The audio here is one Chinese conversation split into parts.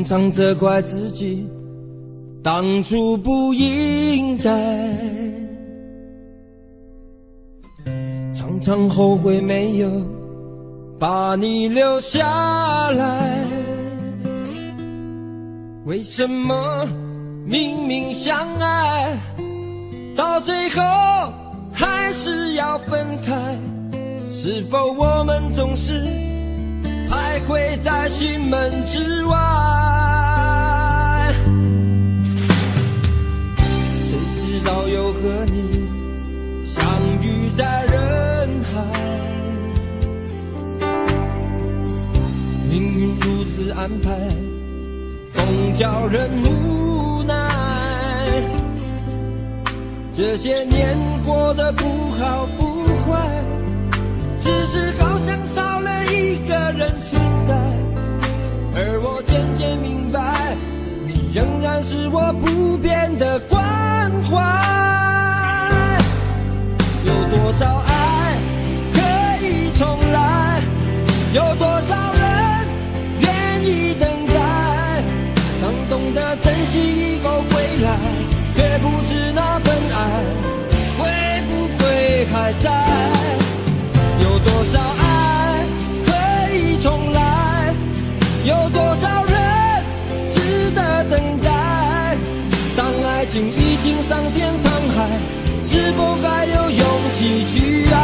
常常责怪自己当初不应该，常常后悔没有把你留下来。为什么明明相爱，到最后还是要分开？是否我们总是徘徊在心门之外？谁知道又和你相遇在人海，命运如此安排，总叫人无奈。这些年过得不好不坏，只是好像少了一个人存在。而我渐渐明白，你仍然是我不变的关怀。有多少爱可以重来，有多少人愿意等待。当懂得珍惜以后归来，却不知那份爱会不会还在。有多少爱可以重来，有多少人值得等待。当爱情已经桑田沧海，是否还有勇气去爱？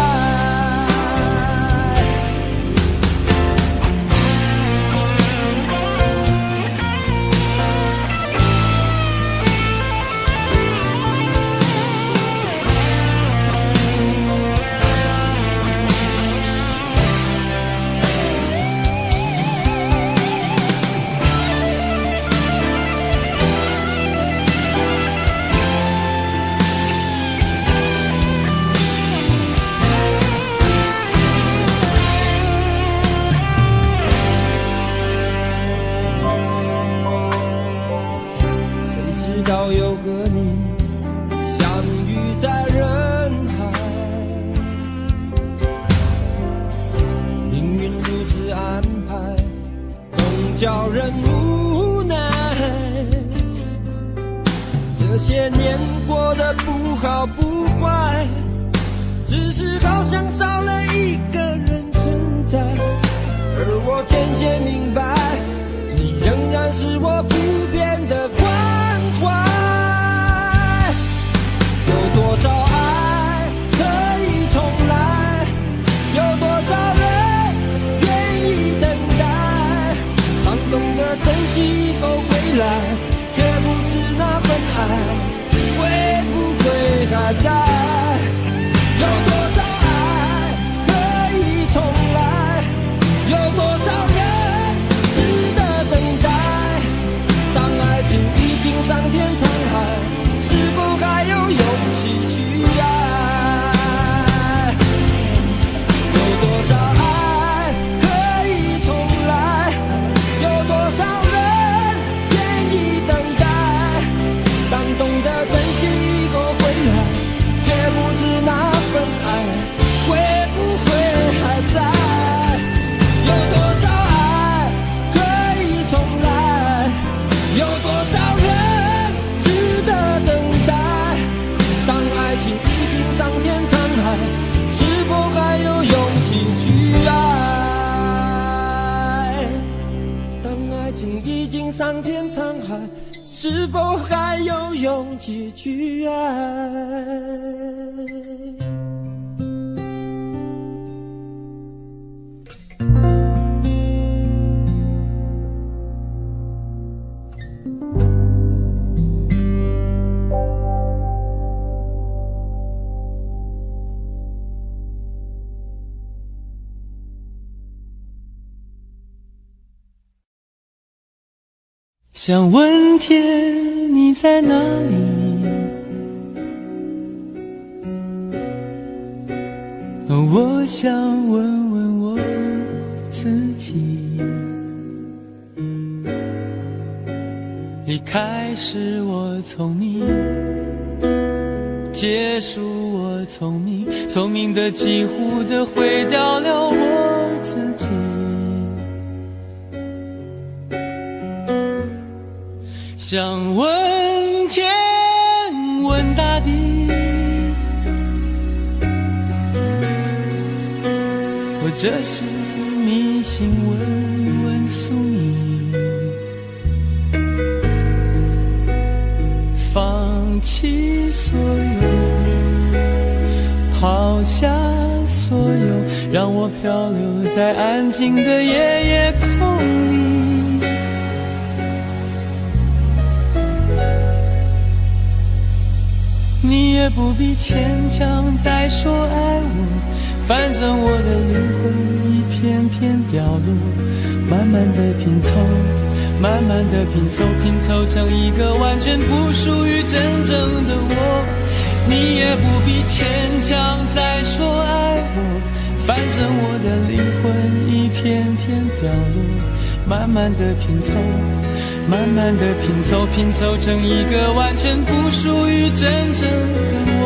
到又和你相遇在人海，命运如此安排，总叫人无奈。这些年过得不好不坏，只是好像少了一个人存在。而我渐渐明白，你仍然是我不变的关怀。有多少爱可以重来，有多少人愿意等待。当懂得珍惜以后回来，却不知那份爱会不会还在。有多少爱可以重来，有多少人值得等待。当爱情已经桑田沧海，是否还有勇气去爱？有多少爱可以重来，有多少人愿意等待。当懂得珍惜以后回来，却不知那份爱会不会还在。有多少爱可以重来，有多少人值得等待。当爱情已经桑田沧海，是否还有勇气去爱？当爱情已经桑田沧海，是否还有勇气去爱？想问天你在哪里，我想问问我自己。一开始我聪明，结束我聪明，聪明的几乎的毁掉了我自己。想问天问大地，或者是迷信问问宿命，放弃所有，抛下所有，让我漂流在安静的夜夜空里。你也不必牵强再说爱我，反正我的灵魂一片片掉落，慢慢的拼凑，慢慢的拼凑，拼凑成一个完全不属于真正的我。你也不必牵强再说爱我，反正我的灵魂一片片掉落，慢慢的拼凑，慢慢的拼凑，拼凑成一个完全不属于真正的我。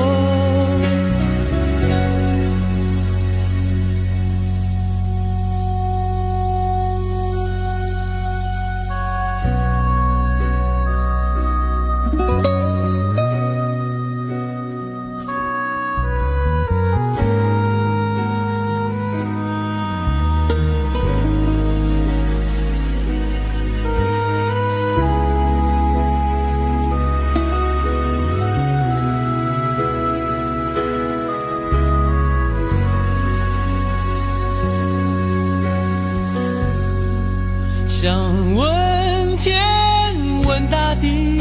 想问天问大地，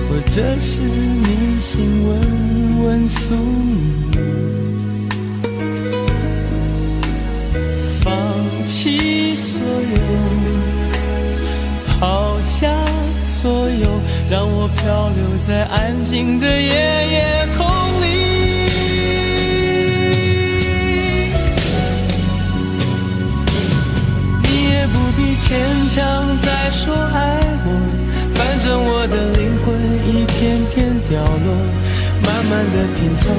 或者是迷信问问宿命，放弃所有，抛下所有，让我漂流在安静的夜夜空里。牵强再说爱我，反正我的灵魂一片片掉落，慢慢的拼凑，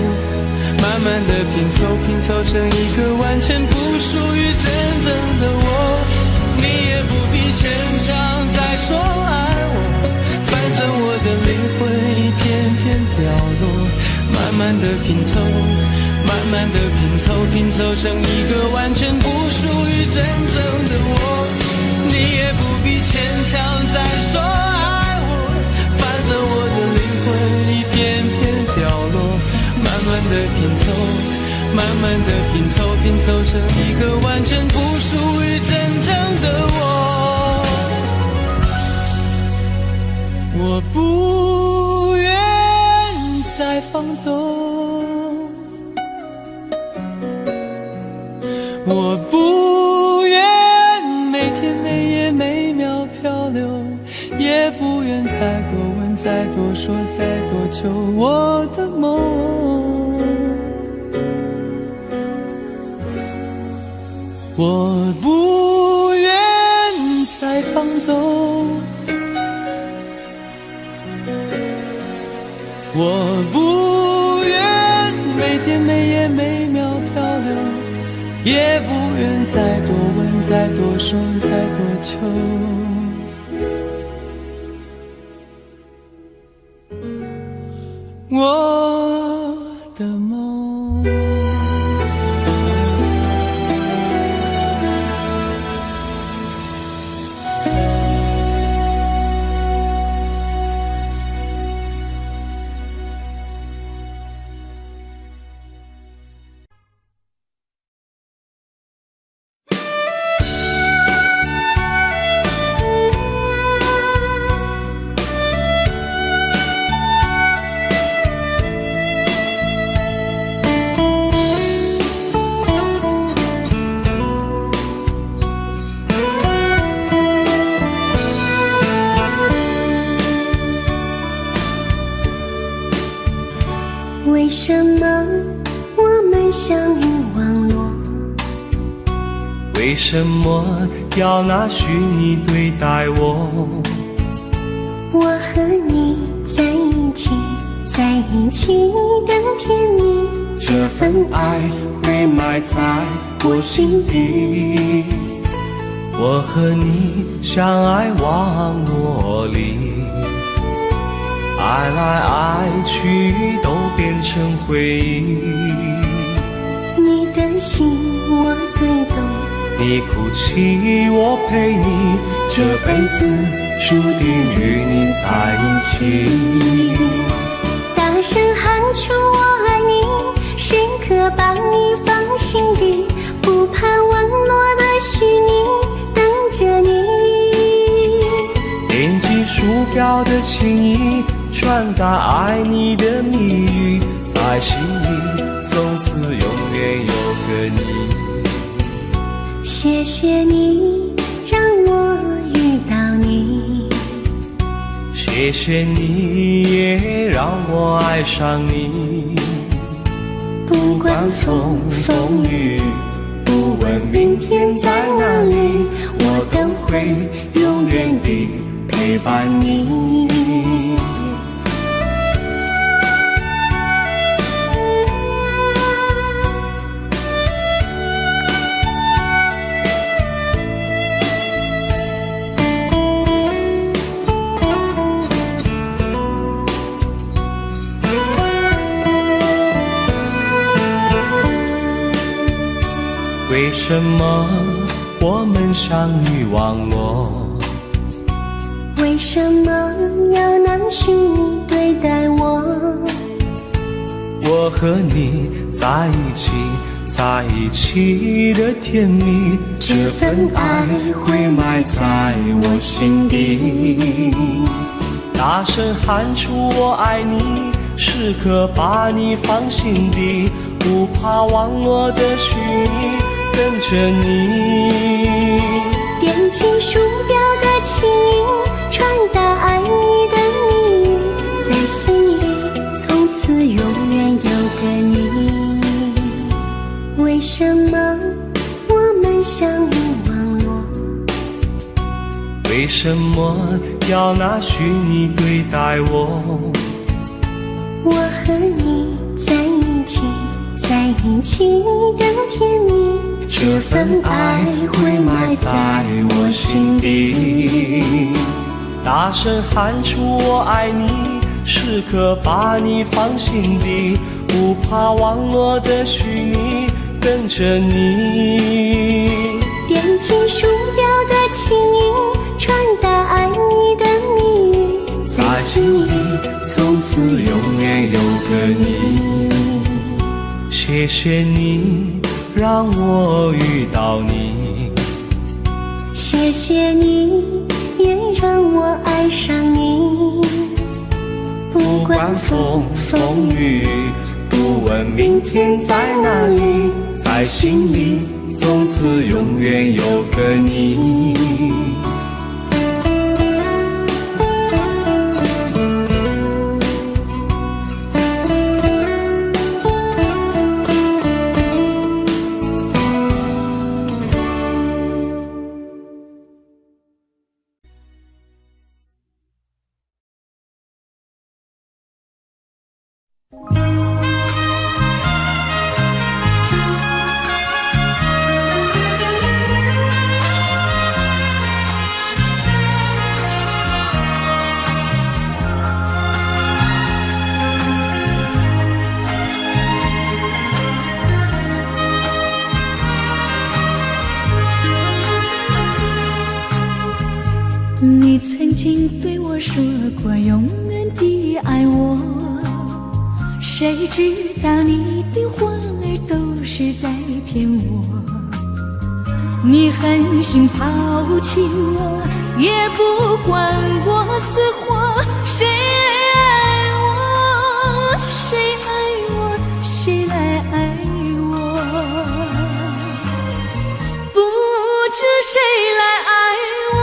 慢慢的拼凑，拼凑成一个完全不属于真正的我。你也不必牵强再说爱我，反正我的灵魂一片片掉落，慢慢的拼凑，慢慢的拼凑，拼凑成一个完全不属于真正的我。你也不必牵强再说爱我，反正我的灵魂一片片掉落，慢慢的拼凑，慢慢的拼凑，拼凑成一个完全不属于真正的我。我不愿再放纵，我不愿每天每夜每秒漂流，也不愿再多问再多说再多求我的梦。我不愿再放纵，我不愿每天每夜每秒漂流，也不愿再多问再多说再多求我的梦。为什么我们相遇网络？为什么要拿虚拟对待我？我和你在一起，在一起的甜蜜，这份爱会埋在我心底。我和你相爱忘我离，爱来爱去都变成回忆。你的心我最懂，你哭泣我陪你，这辈子注定与你在一起。大声喊出我爱你，时刻把你放心底，不怕网络的虚拟，等着你。点击鼠标的情意，传达爱你的蜜语，在心里从此永远有个你。谢谢你让我遇到你，谢谢你也让我爱上你。不管风风雨，不问明天在哪里，我都会永远地陪伴你。为什么我们相遇忘我？为什么要拿虚拟对待我？我和你在一起，在一起的甜蜜，这份爱会埋在我心底。大声喊出我爱你，时刻把你放心底，不怕网络的虚拟，等着你。点击鼠标的情音，传达爱你的蜜语，在心里从此永远有个你。为什么我们相遇网络？为什么要拿虚拟对待我？我和你在一起，在一起的甜蜜，这份爱会埋在我心底。大声喊出我爱你，时刻把你放心底，不怕网络的虚拟，等着你。点击鼠标的情音，传达爱你的蜜语，在心里从此永远有个你。谢谢你让我遇到你，谢谢你也让我爱上你。不管风风雨，不问明天在哪里，在心里从此永远有个你。你曾经对我说过永远地爱我，谁知道你的话儿都是在骗我。你狠心抛弃我，也不管我死活。谁爱我，谁爱我，谁来爱我？不知谁来爱我。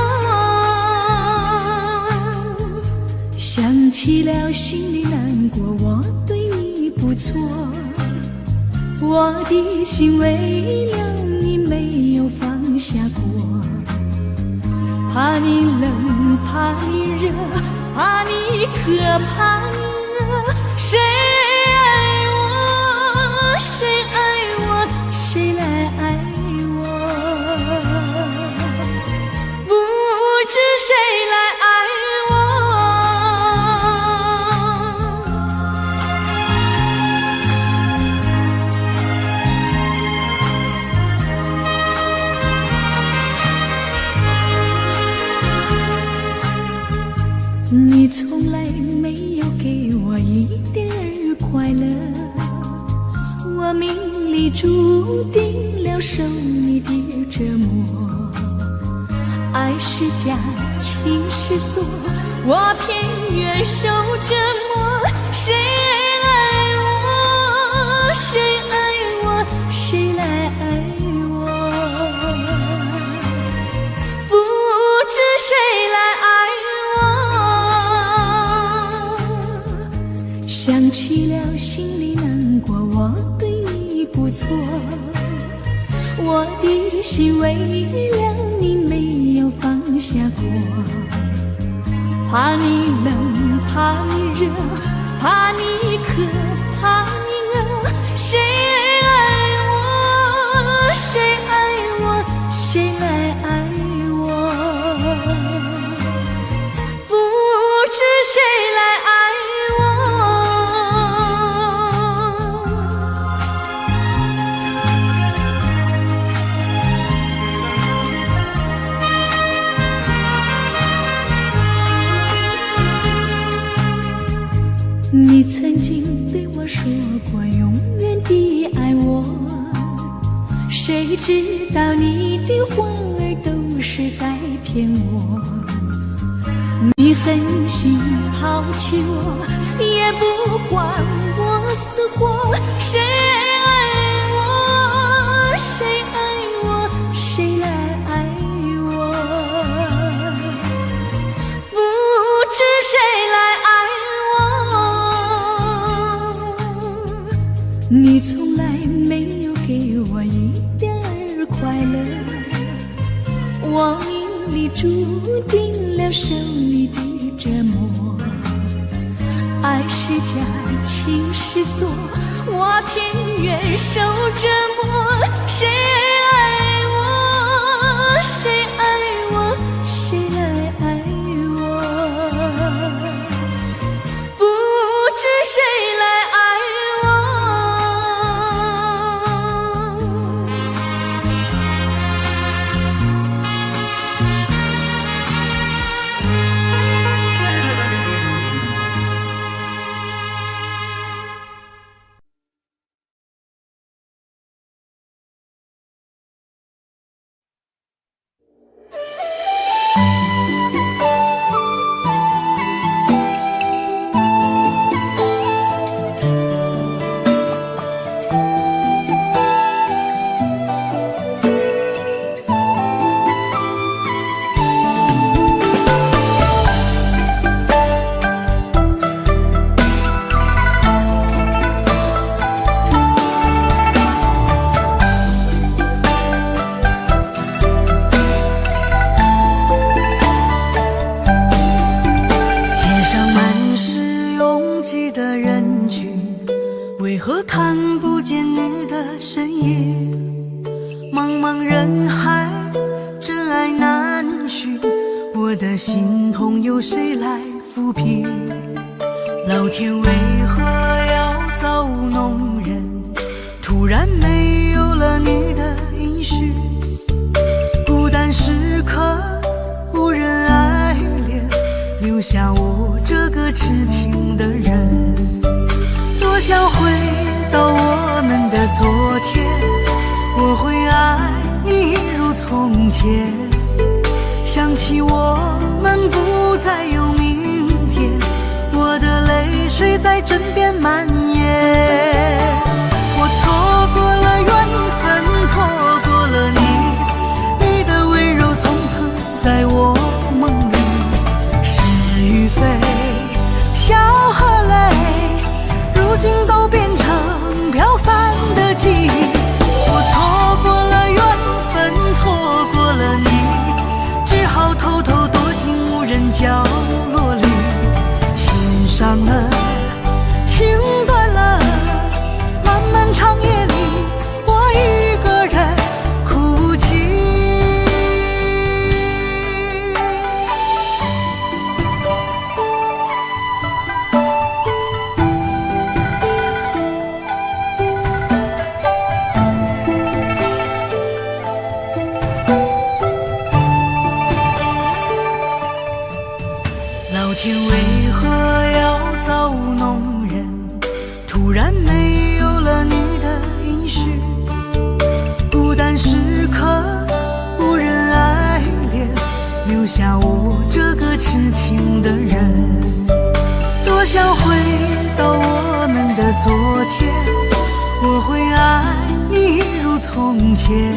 想起了心里难过，我对你不错，我的心为了你没有放下过。怕你冷，怕你热，怕你渴，怕你饿。谁爱我，谁爱我，谁来爱我？从来没有给我一点儿快乐，我命里注定了受你的折磨。爱是假，情是锁，我偏愿受折磨。谁爱我，谁爱我，谁来爱我？不知谁来爱我。想起了心里难过，我对你不错，我的心为了你没有放下过。怕你冷，怕你热，怕你渴，怕你饿。谁爱我，谁爱我，谁来爱我？不知谁来爱你曾经对我说过永远的爱我，谁知道你的话儿都是在骗我。你狠心抛弃我，也不管我死活。谁爱我，谁爱我，谁来爱我？不知谁来爱我。你从来没有给我一点儿快乐，我命里注定了受你的折磨。爱是假，情是锁，我偏愿受折磨。谁爱我，谁爱我，谁来爱我？不知谁来爱想起我们不再有明天，我的泪水在枕边蔓延。我错过了缘分，错过了你，你的温柔从此在我梦里。是与非，笑和泪，如今都变成飘散的记忆。我错过了缘分，错过了你，只好偷偷躲进无人角落里，欣赏了情的突然没有了你的音讯，孤单时刻无人爱恋，留下我这个痴情的人。多想回到我们的昨天，我会爱你如从前。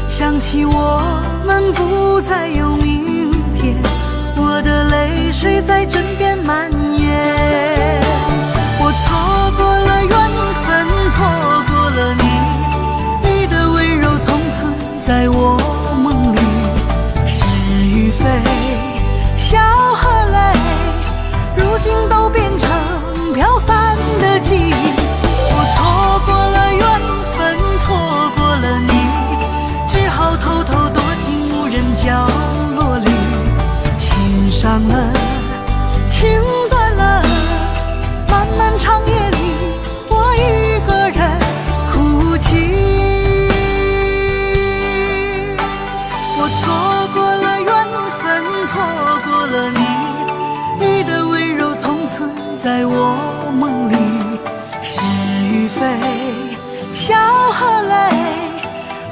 想起我们不再有明天，我的泪水在枕边蔓延。我错过了缘分，错过了你，你的温柔从此在我梦里。是与非，笑和泪，如今都变成飘散的记忆。我错过了缘分，错过了你，只好偷偷躲进无人角落里。心伤了，情断了，漫漫长夜里，我一个人哭泣。我错过了缘分，错过了你，你的温柔从此在我梦里。是与非，笑和泪，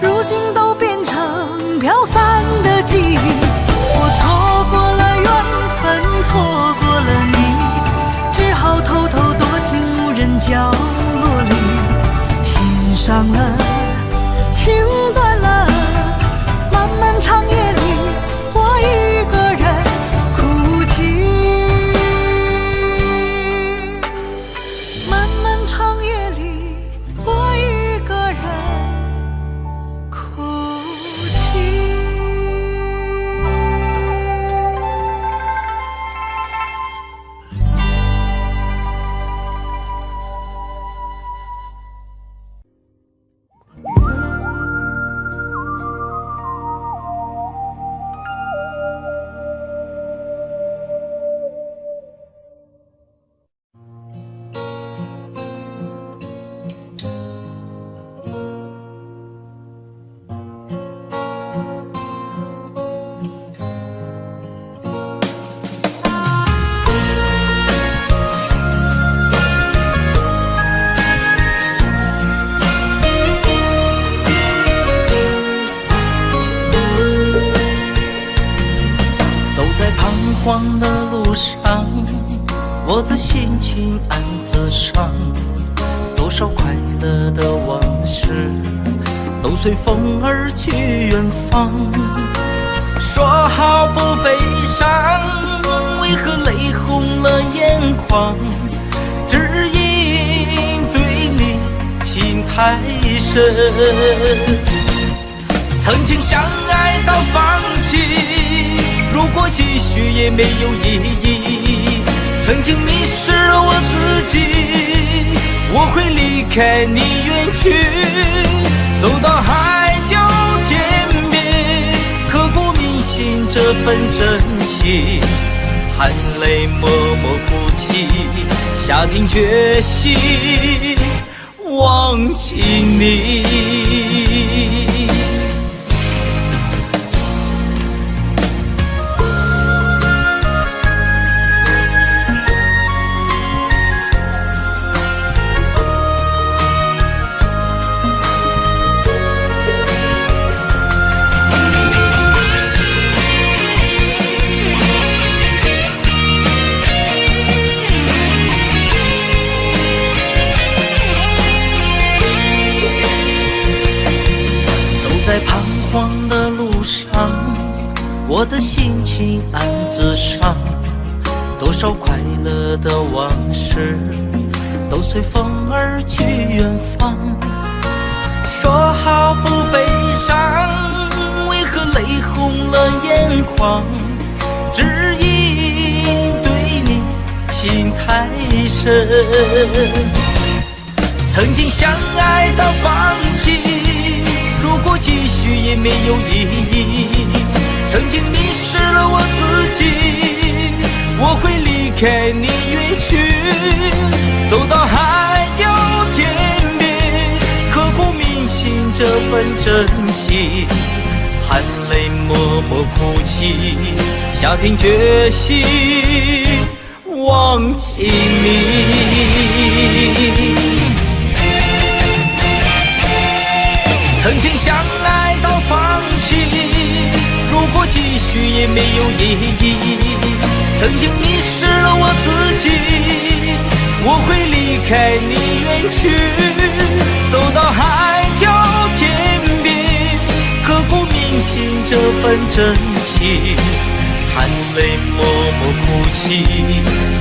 如今都变成飘散的记忆。我错过了缘分，错过了你，只好偷偷躲进无人角落里。心伤了，情断了，漫漫长夜里，我一个人哭泣。漫漫长夜里，我一个人哭泣。慌的路上，我的心情暗自伤，多少快乐的往事都随风而去远方。说好不悲伤，为何泪红了眼眶？只因对你情太深，曾经相爱到放弃，如果继续也没有意义。曾经迷失了我自己，我会离开你远去，走到海角天边，刻骨铭心这份真情，含泪默默哭泣，下定决心忘记你。在彷徨的路上，我的心情暗自伤，多少快乐的往事都随风而去远方。说好不悲伤，为何泪红了眼眶？只因对你情太深，曾经相爱到放弃，如果继续也没有意义。曾经迷失了我自己，我会离开你远去，走到海角天边，刻骨铭心这份真情，含泪默默哭泣，下定决心忘记你。曾经相爱到放弃，如果继续也没有意义。曾经迷失了我自己，我会离开你远去，走到海角天边，刻骨铭心这份真情，含泪默默哭泣，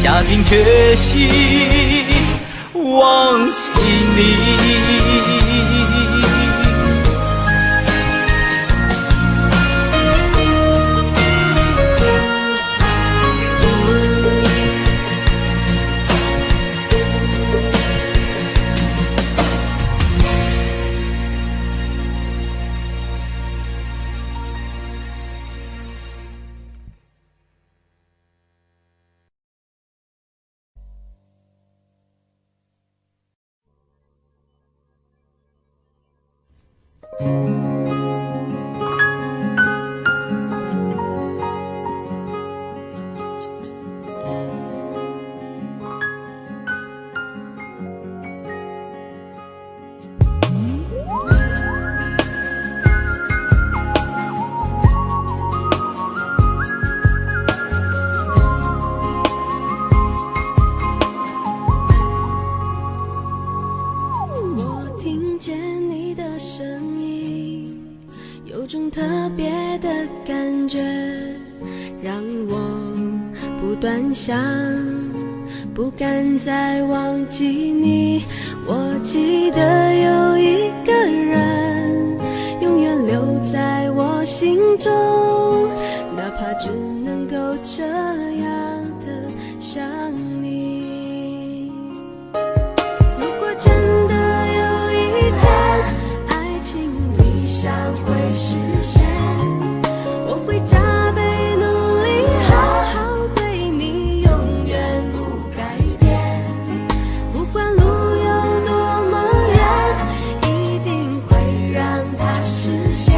下定决心忘记你。有种特别的感觉，让我不断想，不敢再忘记你。我记得有一个人，永远留在我心中，哪怕只能够这样的想你。如果真的有一天，爱情理想会实现，我会加倍努力，好好对你，永远不改变。不管路有多么远，一定会让它实现。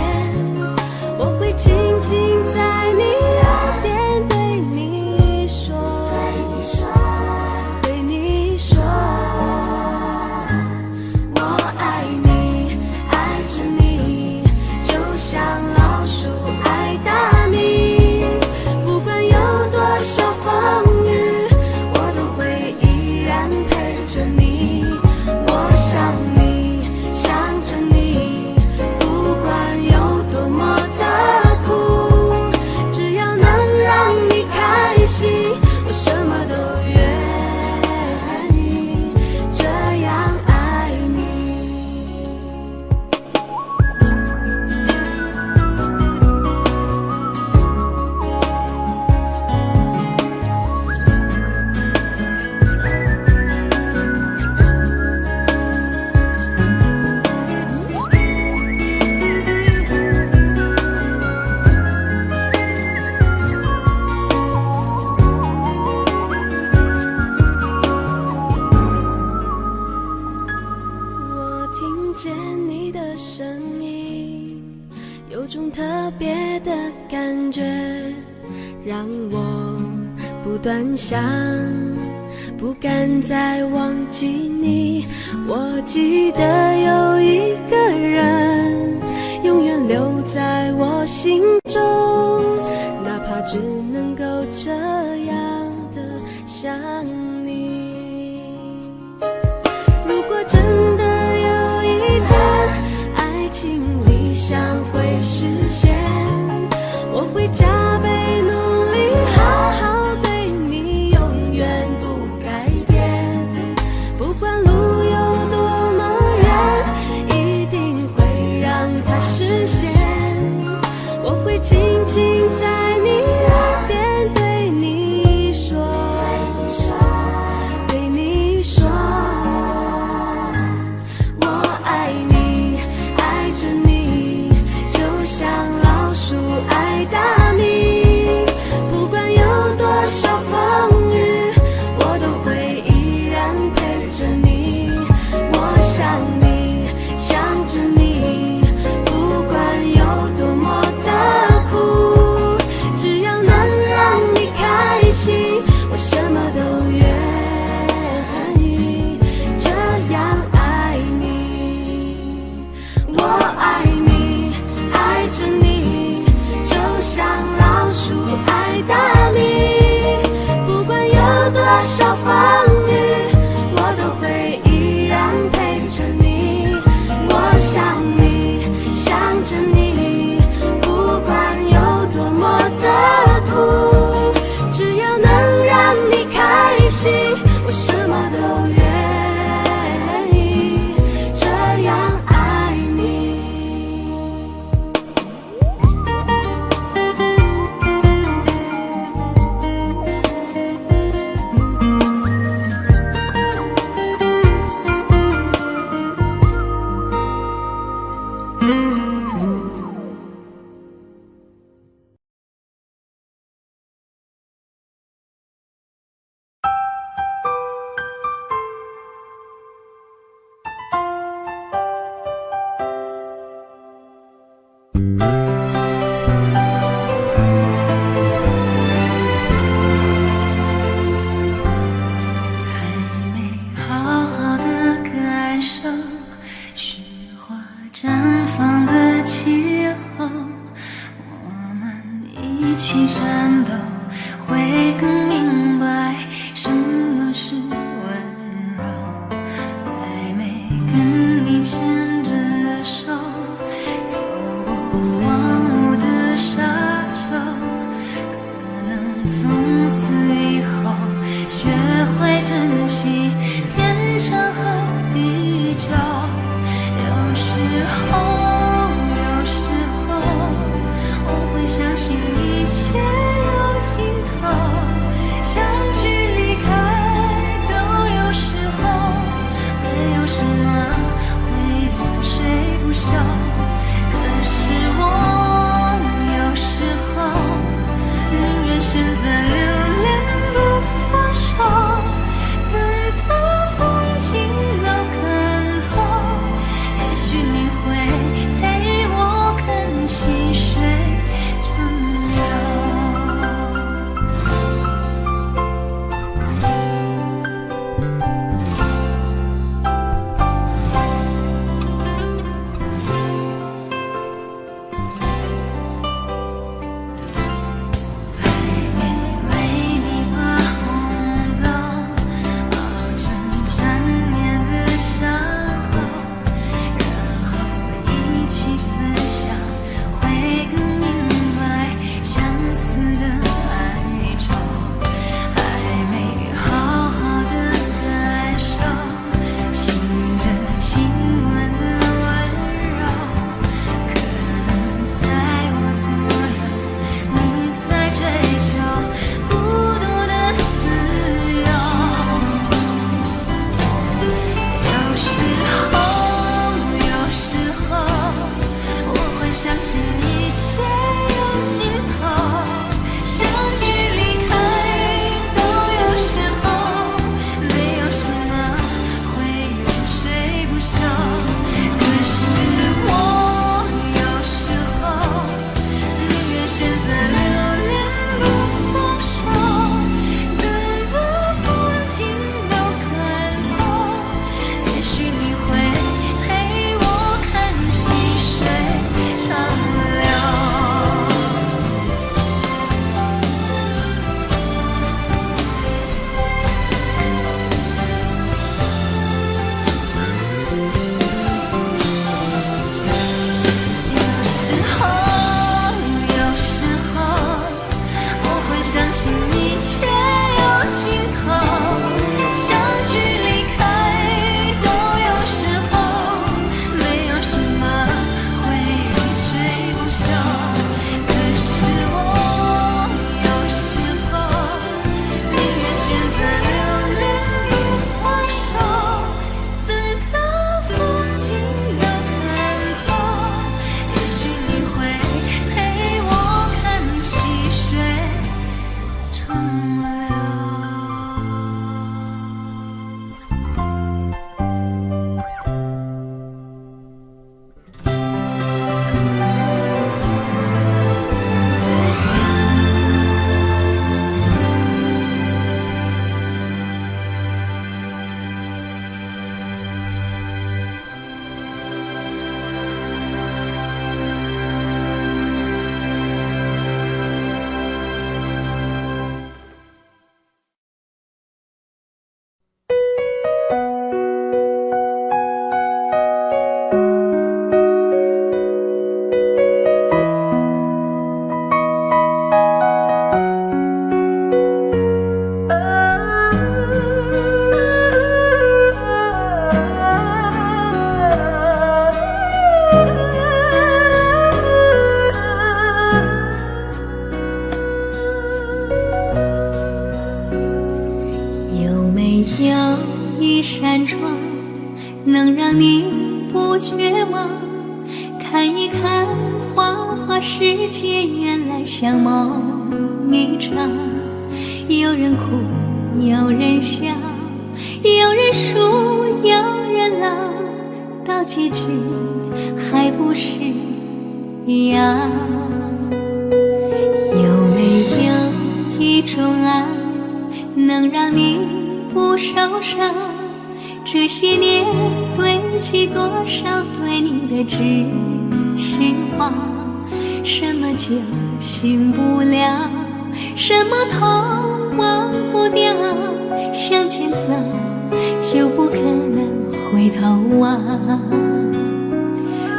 我会轻轻在你耳边对你说，对你说，我爱你，爱着你，就像老鼠爱大米。不管有多少风雨，我都会依然陪着你。我想你，想着你，不管有多么的苦，只要能让你开心，我什么都愿意，这样爱你。我听见你的声音，有种特别的感觉，让我不断想，不敢再忘记你。我记得有一个人，永远留在我心中，哪怕只能够这样的想你。如果真的有一天，爱情理想会实现，我会加倍努力，好好对你，永远不改变。不管路有多么远，一定会让它实现。我会轻轻在你耳边对你说，对你说，我爱你，爱着你，就像老鼠爱大米。风雨，我都会依然陪着你。我想你，想着你，不管有多么的苦，只要能让你开心，我什么都愿意这样爱你。会有没有一扇窗，能让你不绝望？看一看花花世界，原来像梦一场。有人哭，有人笑，有人输，有人老，到结局还不是一样。有没有一种爱，能让你不受伤？这些年堆积多少对你的知心话？什么叫醒不了？什么痛忘不掉？向前走就不可能回头望。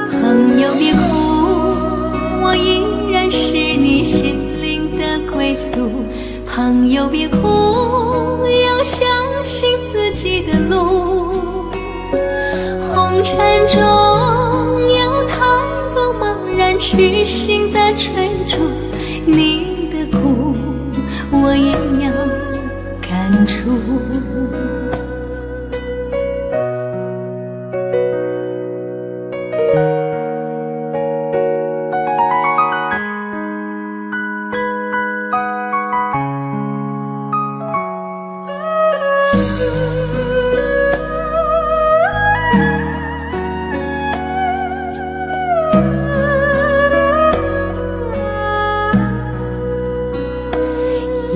朋友别哭，我依然是你心灵的归宿。朋友别哭，要相信自己的路。红尘中有太多茫然痴心的追逐，你的苦我也有感触。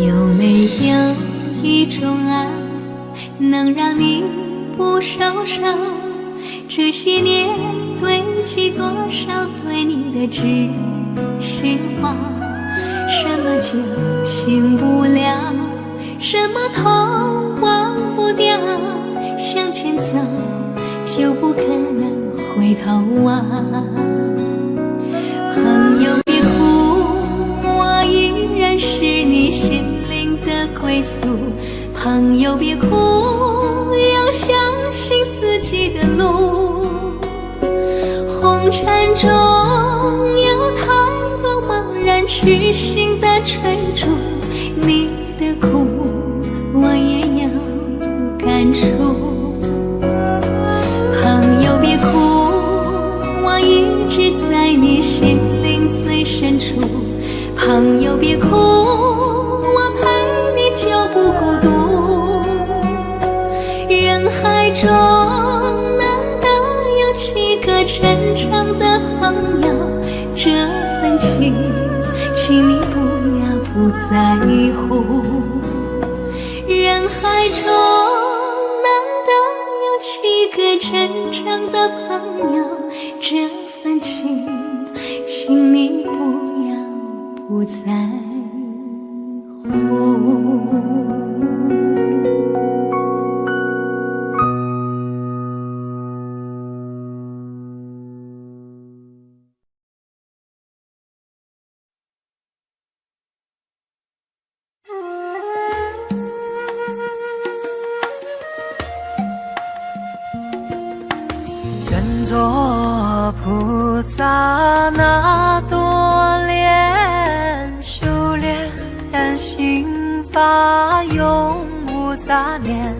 有没有一种爱，能让你不受伤？这些年堆积多少对你的知心话？什么叫醒不了？什么痛忘不掉？向前走就不可能回头望。朋友别哭，我依然是你心灵的归宿。朋友别哭，要相信自己的路。红尘中有太多茫然痴心的追逐，你的苦我也有感触。朋友别哭，我一直在你心灵最深处。朋友别哭，我陪你就不孤独。人海中难得有几个真正的朋友，这份情请你不要不在乎。人海中难得有几个真正的朋友，这份情请你不要不在乎。愿做菩萨那多莲，修炼心法永无杂念。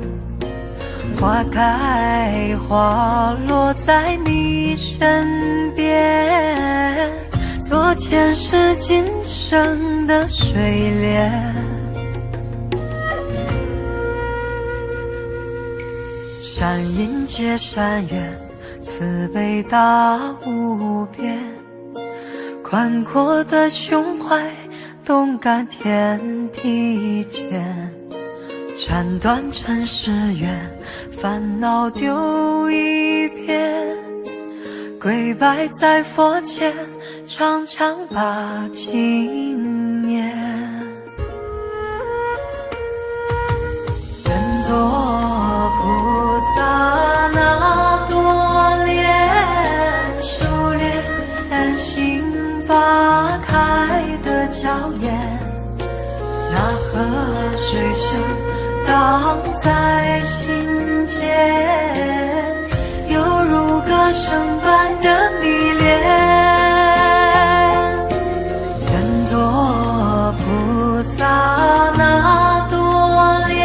花开花落在你身边，做前世今生的水莲。善因结善缘，慈悲大无边，宽阔的胸怀，动感天地间。斩断尘世缘，烦恼丢一片，跪拜在佛前，常常把经念。愿做菩萨那多莲，修炼心法开得娇艳。那河水声荡在心间，犹如歌声般的迷恋。愿做菩萨那多莲，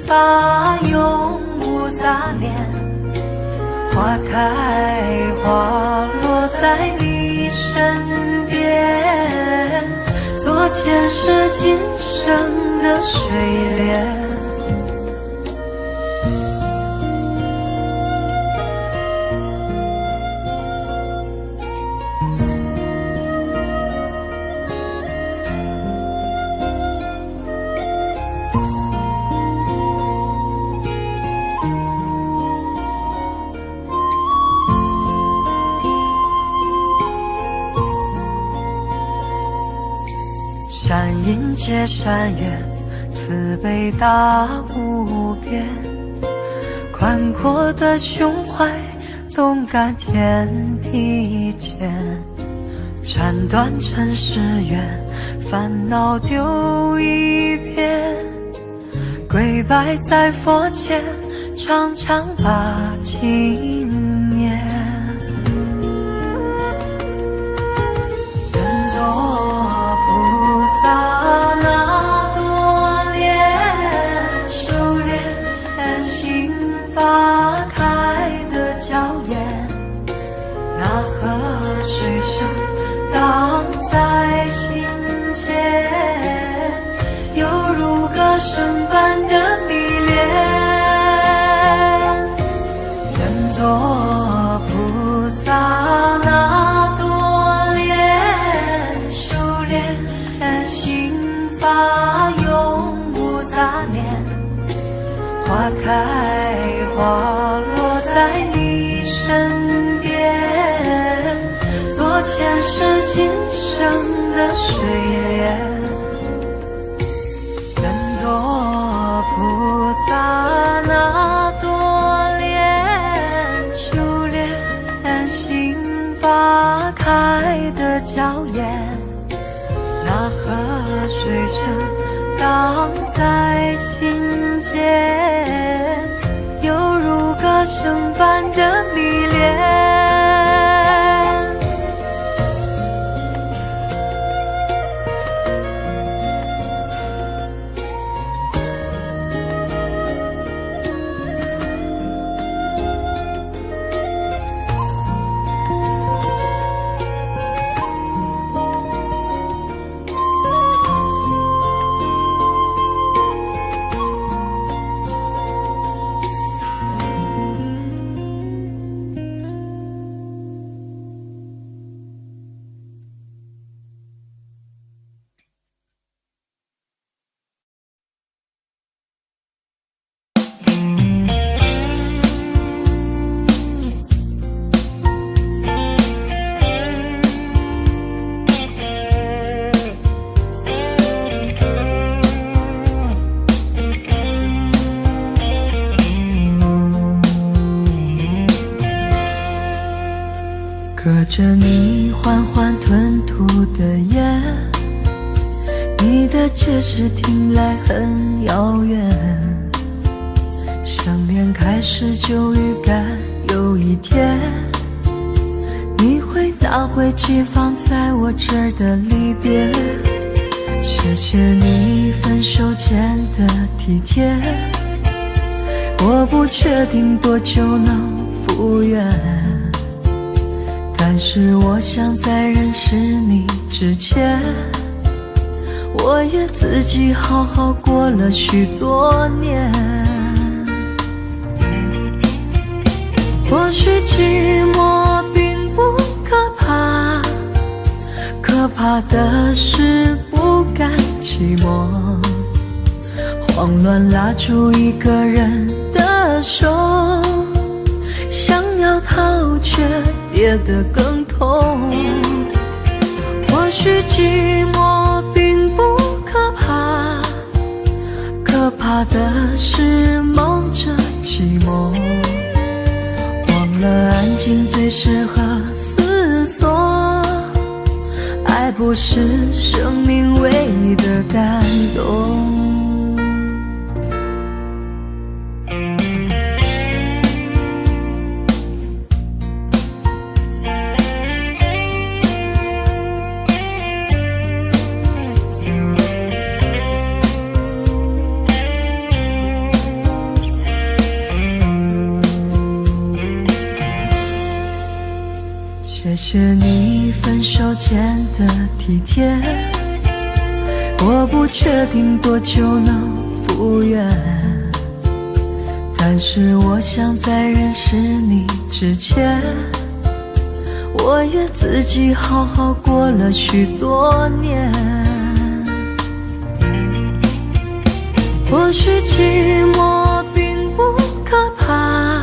发永无杂念，花开花落在你身边，做前世今生的水莲。山阴接山远，慈悲大无边，宽阔的胸怀，动感天地间，斩断尘世缘，烦恼丢一边，跪拜在佛前，常常把经念。人作菩萨那多莲，修炼心花开的娇艳，那河水声荡在心间，犹如歌声般的迷恋。人作菩萨那多莲，修炼心发永无杂念，花开花落在你身边，做前世今生的水莲。人作菩萨那多莲，修炼心花开的娇艳，那河水声荡在心间，犹如歌声般的迷恋。隔着你缓缓吞吐的烟，你的解释听来很遥远，想念开始就预感有一天你会拿回寄放在我这儿的离别。谢谢你分手前的体贴，我不确定多久能复原，但是我想在认识你之前，我也自己好好过了许多年。或许寂寞并不可怕，可怕的是不甘寂寞，慌乱拉住一个人的手，想要逃却跌得更痛。或许寂寞并不可怕，可怕的是梦着寂寞，忘了安静最适合思索，爱不是生命唯一的感动。谢你分手前的体贴，我不确定多久能复原，但是我想在认识你之前，我也自己好好过了许多年。或许寂寞并不可怕，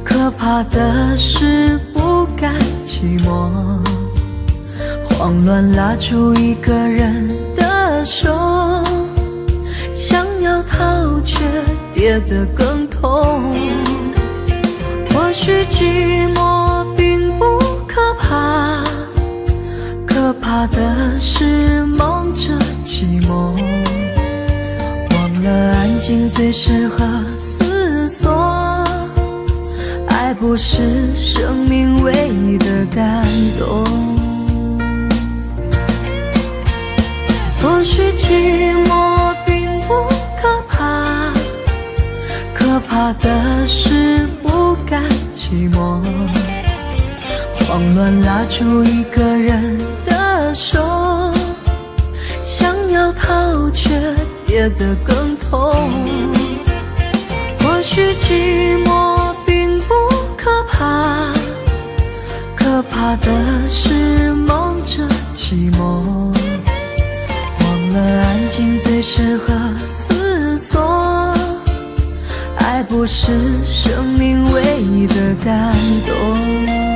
可怕的是不甘寂寞，慌乱拉住一个人的手，想要逃却跌得更痛。或许寂寞并不可怕，可怕的是忙着寂寞，忘了安静最适合思索，爱不是生命唯一的感动。或许寂寞并不可怕，可怕的是不甘寂寞，慌乱拉住一个人的手，想要逃却跌得更痛。或许寂寞并不可怕，可怕的是忙着寂寞，忘了安静最适合思索，爱不是生命唯一的感动。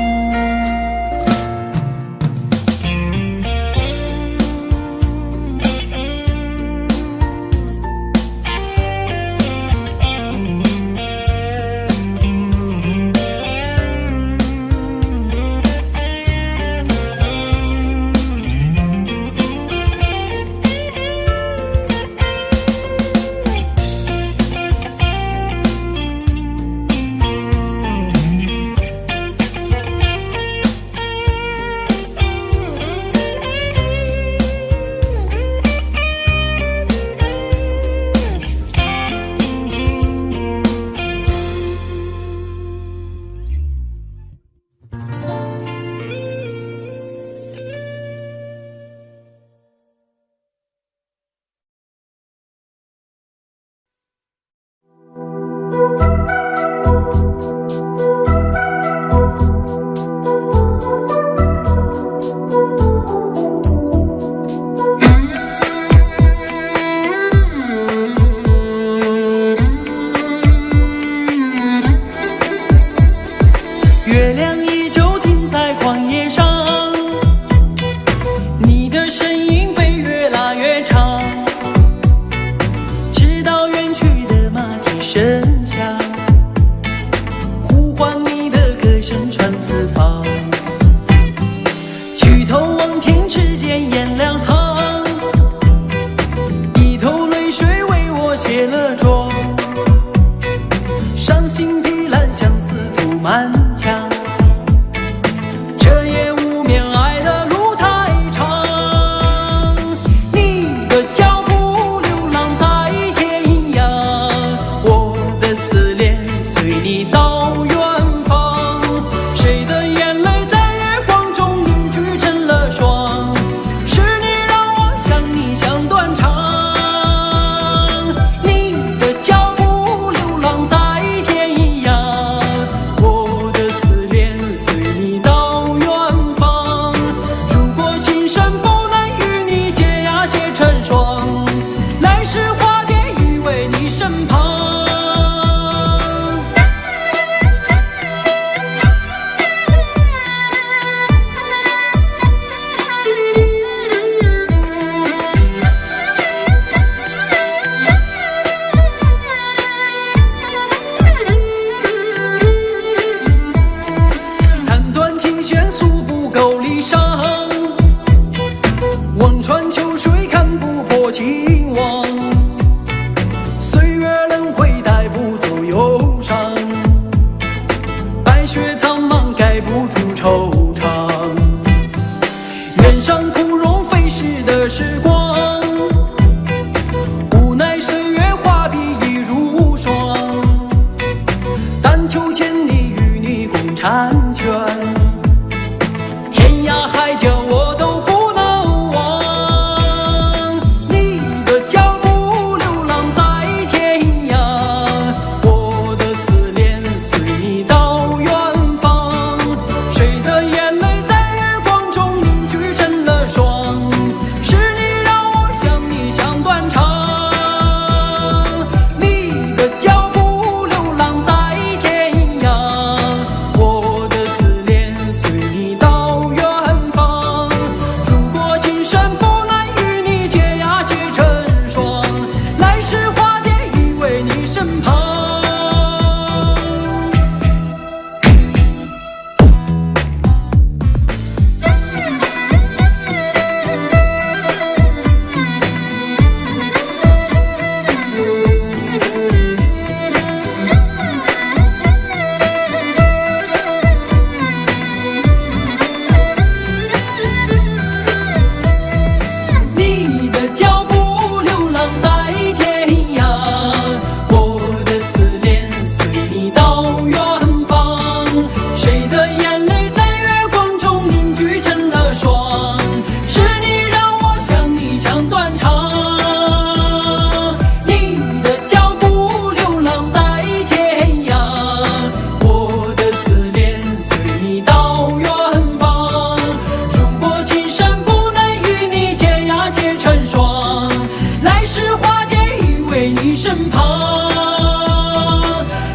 时花蝶已为你身旁，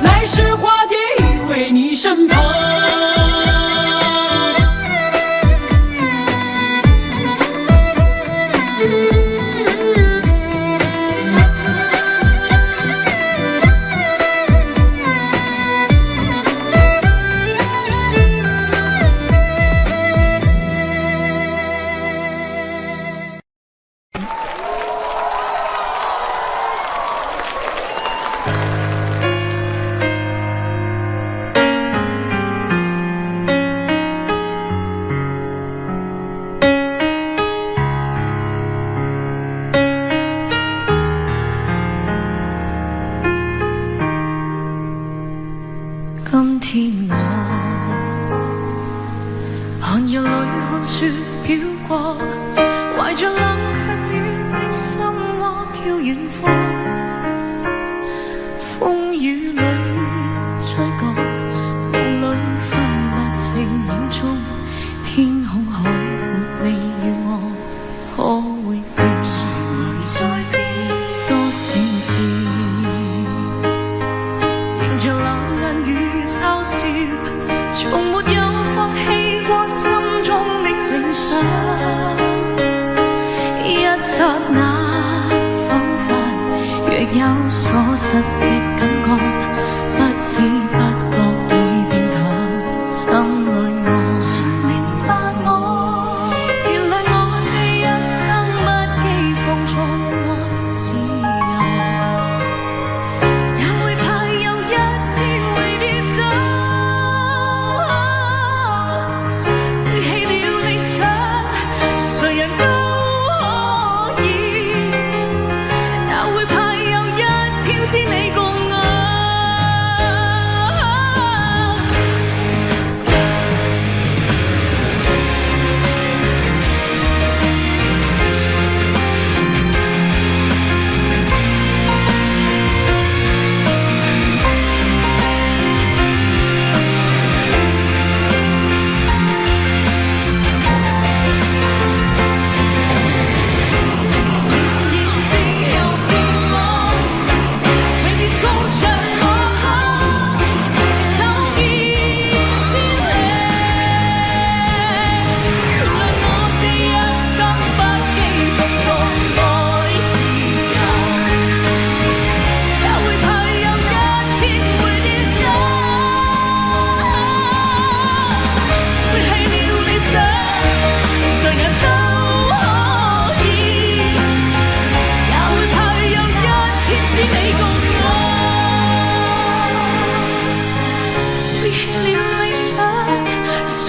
来时花蝶已为你身旁。今天我寒夜里看雪飘過，懷着冷卻了的心窩飄遠方，風雨裏吹過，夢裏分不清影蹤，天空海闊，你與我可會變？誰會在變？多少次迎着冷眼與嘲笑，從沒有放棄過心中的理想。一剎那，彷彿若有所失的感覺，不知不覺已變淡心裏我。誰明白我？原來我這一生不羈放縱愛自由，也會怕有一天會跌倒。背棄了理想，誰人都可以，也會怕有一天知你共我。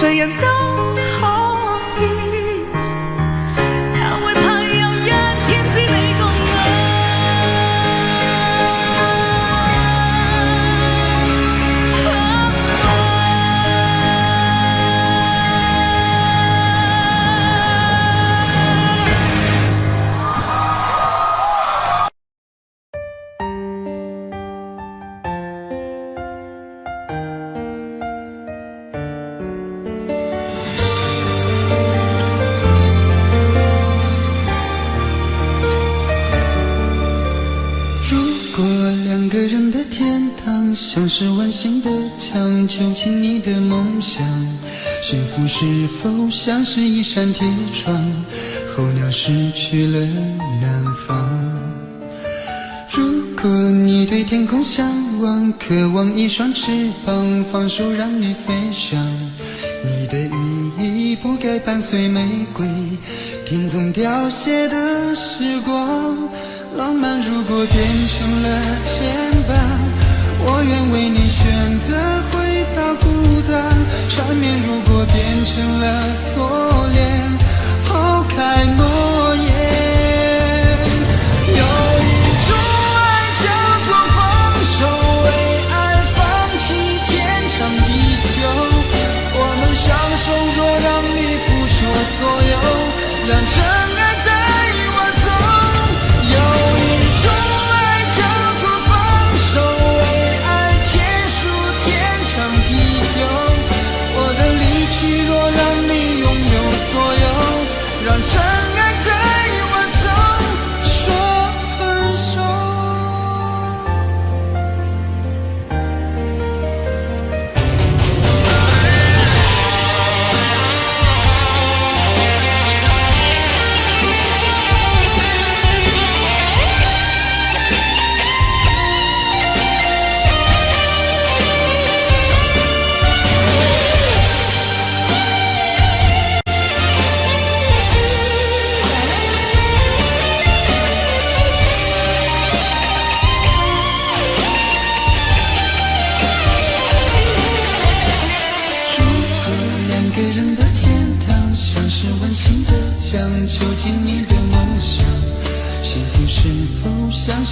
誰人都可以，也會怕有一天知你共我。如果两个人的天堂像是温馨的墙，就请你的梦想。幸福是否像是一扇铁窗，候鸟失去了南方。如果你对天空向往，渴望一双翅膀，放手让你飞翔。你的羽翼不该伴随玫瑰，听从凋谢的时光。浪漫如果变成了牵绊，我愿为你选择回到孤单。缠绵如果变成了锁链，抛开诺言。有一种爱叫做放手，为爱放弃天长地久。我们相守，若让你付出所有，让真爱带我走。有一种爱叫做放手，为爱结束天长地久。我的离去，若让你拥有所有，让真爱带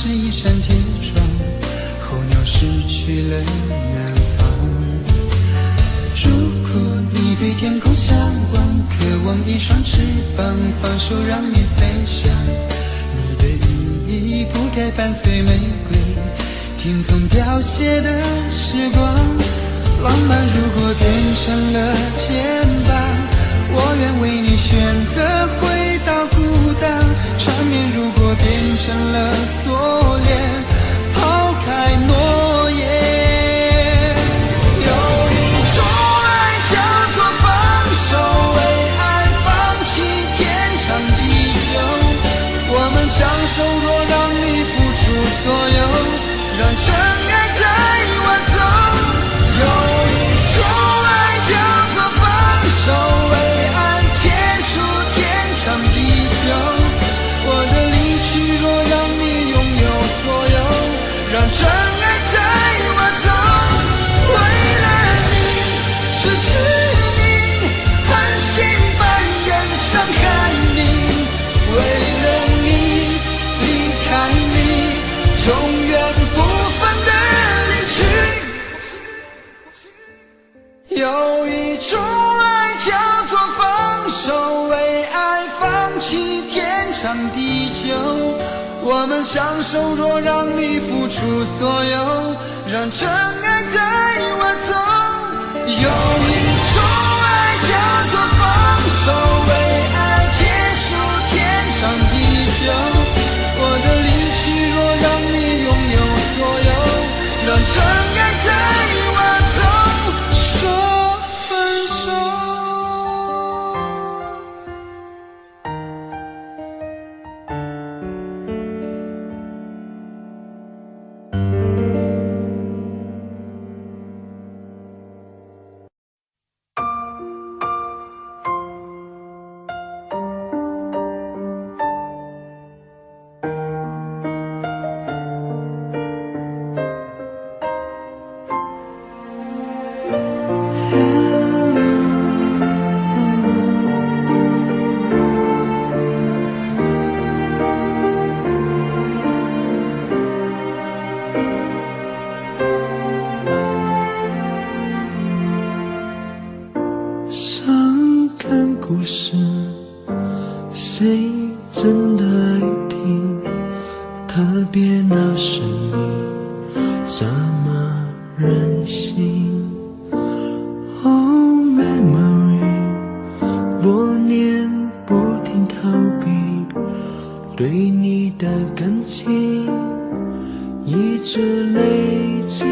是一扇铁窗，候鸟失去了南方。如果你对天空向往，渴望一双翅膀，放手让你飞翔。你的羽翼不该伴随玫瑰，听从凋谢的时光。浪漫如果变成了肩膀，我愿为你选择回到孤岛。缠绵如果变成了锁链，抛开诺言。有一种爱叫做放手，为爱放弃天长地久。我们相守，若让你付出所有，让真爱带我走。有一种爱叫做放手，为爱结束天长地久。我的离去若让你拥有所有，让真爱带我走。为了你失去你，狠心扮演伤害你。为了你离开你，永远不分的离去。有一种爱叫做放手，为爱放弃天长地久。我们相守，若让你付出所有，让真爱带我走。有一种爱叫做放手，为爱结束天长地久。我的离去若让你拥有所有，让真爱带我走。说分手。伤感故事，谁真的爱听？特别那是你，这么任性。Oh memory， 多年不停逃避，对你的感情一直累积。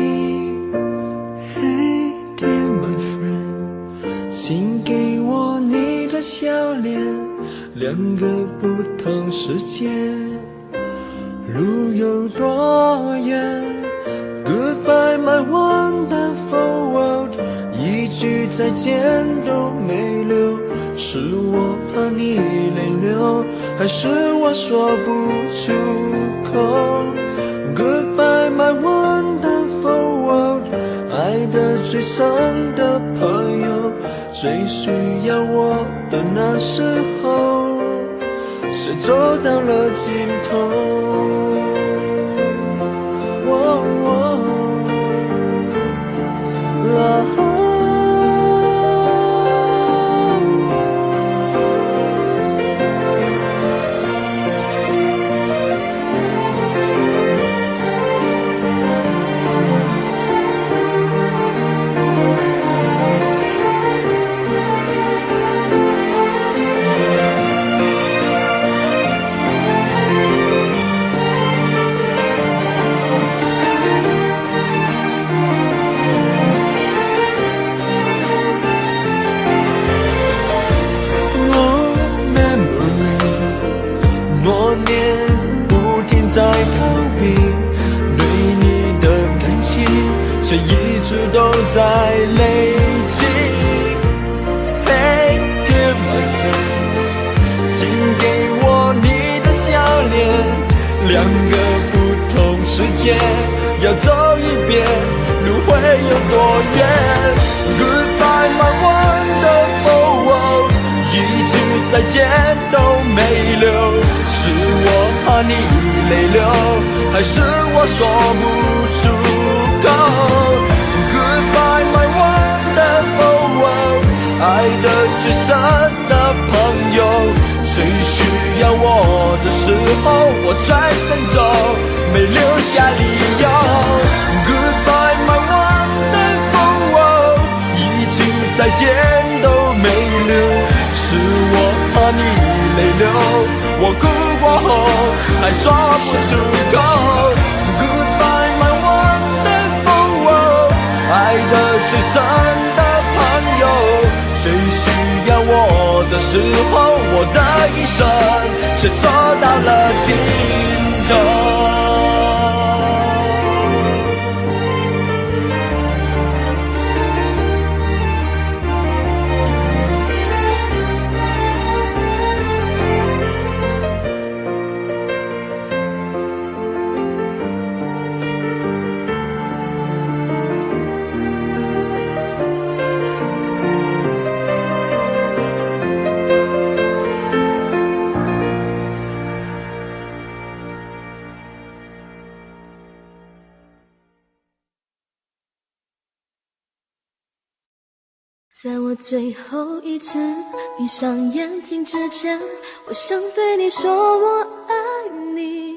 Hey dear my friend，请给我你的笑脸，两个不同世界，路有多远 ？Goodbye my wonderful world， 一句再见都没留，是我怕你泪流，还是我说不出口 ？Goodbye my wonderful world， 爱得最深的朋友。最需要我的那时候，谁走到了尽头？在逃避对你的感情，却一直都在累积。Hey dear my friend， 请给我你的笑脸，两个不同世界要走一遍，路会有多远 ？Goodbye my wonderful world， 一句再见都没留，是我怕你泪流，还是我说不出口。 Goodbye my wonderful world， 爱的最深的朋友，最需要我的时候，我转身走，没留下理由。 Goodbye my wonderful world， 一句再见都没留，是我怕你泪流，我哭过后还说不出口。 Goodbye my wonderful world， 爱的最深的朋友，最需要我的时候，我的一生却走到了尽头。在我最后一次闭上眼睛之前，我想对你说我爱你，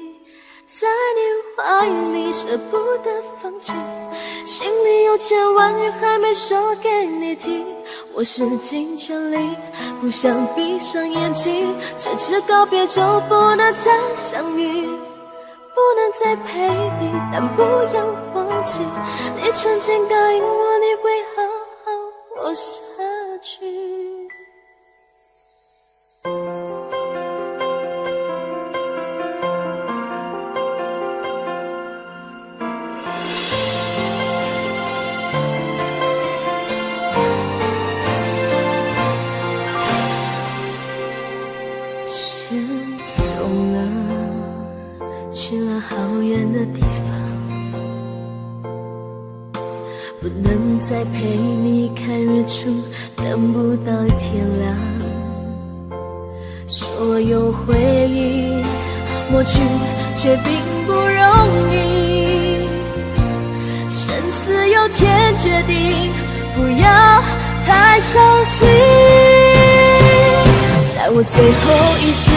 在你怀里舍不得放弃，心里有千万语还没说给你听，我使尽全力不想闭上眼睛，这次告别就不能再相遇，不能再陪你，但不要忘记你曾经答应我你会好好活下去。先走了，去了好远的地方，不能再陪你看日出，等不到天亮。所有回忆抹去，却并不容易。生死有天决定，不要太伤心。在我最后一次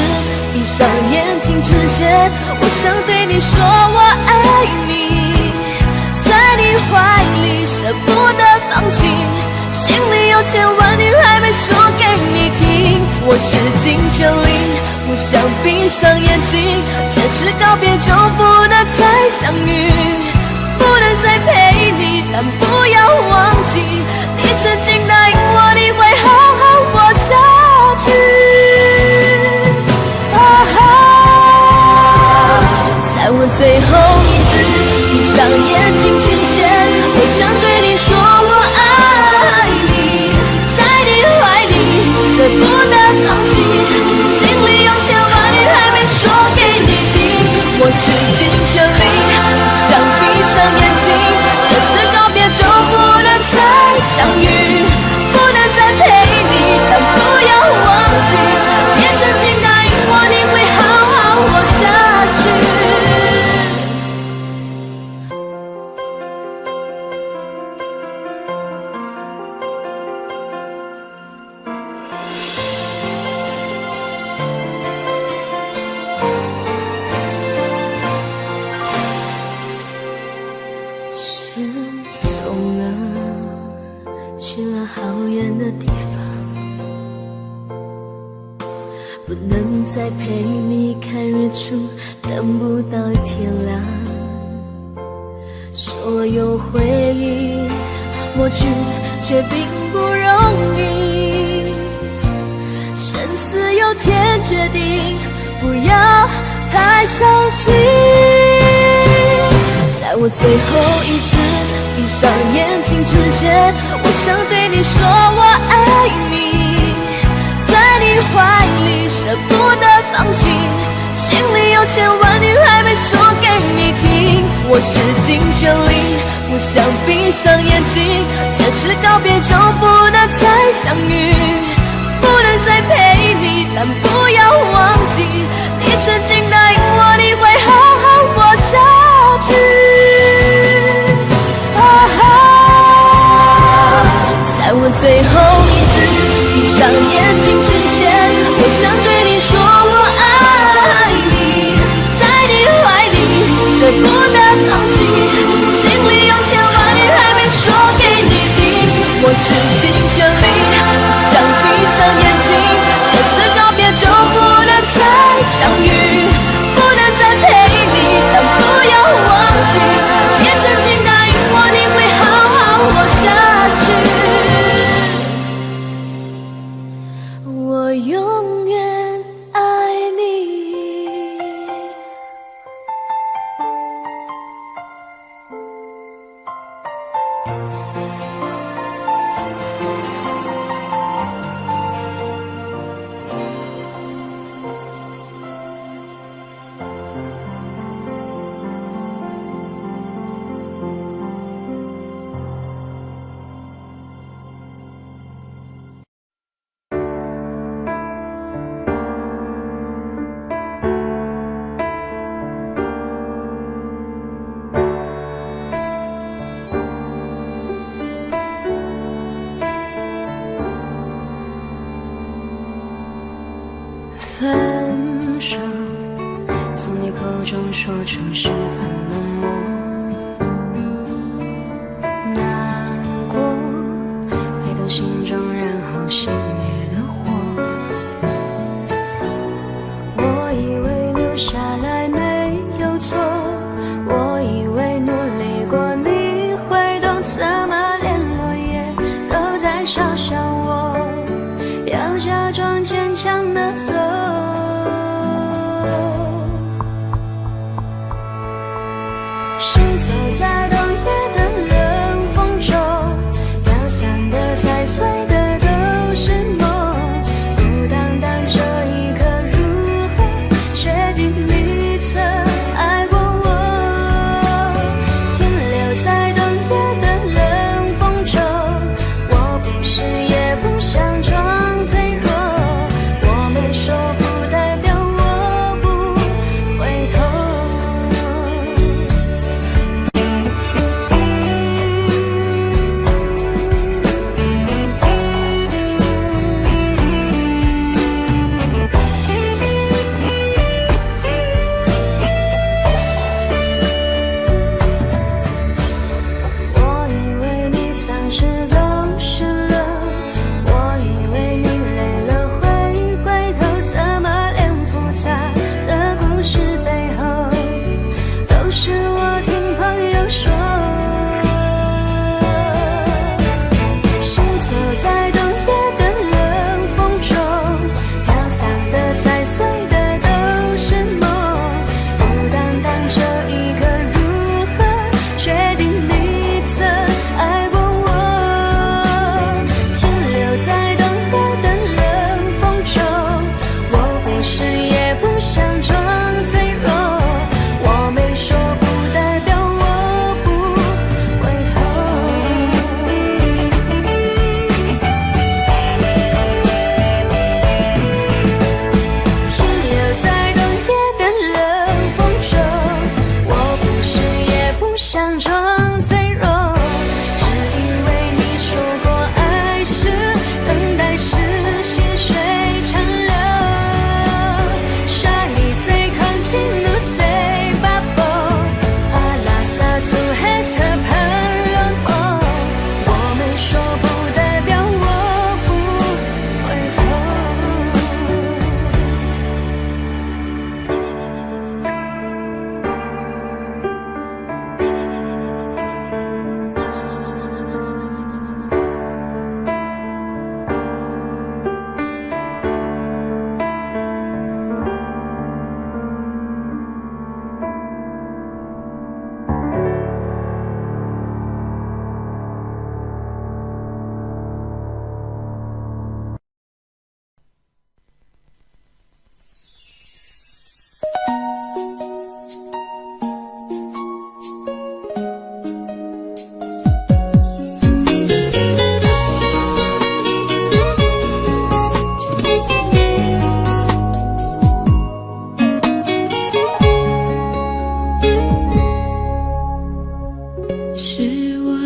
闭上眼睛之前，我想对你说我爱你，在你怀里舍不得放弃，心里有千万语还没说给你听，我使尽全力不想闭上眼睛，这次告别就不能再相遇，不能再陪你，但不要忘记你曾经答应我你会好好活下去。在我最后一次闭上眼睛之前，我想对你说我爱你，在你怀里舍不得放弃，心里有千万语还没说给你听，我使尽全力不想闭上眼睛，这次告别就不能再相遇，不能再陪你，但不要忘记你曾经答应我你会好好活下去。先走了，去了好远的地方，不能再陪你看日出，等不到天亮。所有回忆抹去，却并不容易。生死有天决定，不要太伤心。在我最后一次闭上眼睛之前，我想对你说我爱你，在你怀里舍不得放弃，心里有千万语还没说给你听，我使尽全力不想闭上眼睛，这次告别就不能再相遇，不能再陪你，但不要忘记你曾经答应我你会好好活下去。在我最后一次闭上眼睛之前，我想对你说我爱你，在你怀里舍不得放弃，心里有千万语还没说给你听。我使尽全力，想闭上眼睛，这是告别就不能再相遇，不能再陪你，但不要忘记，也曾经答应我你会好好活下去。我永远爱你。分手，从你口中说出十分冷漠，难过沸腾心中，然后熄灭的火。我以为留下来没有错，我以为努力过你会懂，怎么连落叶都在嘲笑我，要假装坚强的走。是走在冬夜的冷风中，飘散的踩碎的都是梦，孤单单这一刻如何确定你曾爱过我。停留在冬夜的冷风中，我不是也不想装脆弱，我没说不代表我不回头。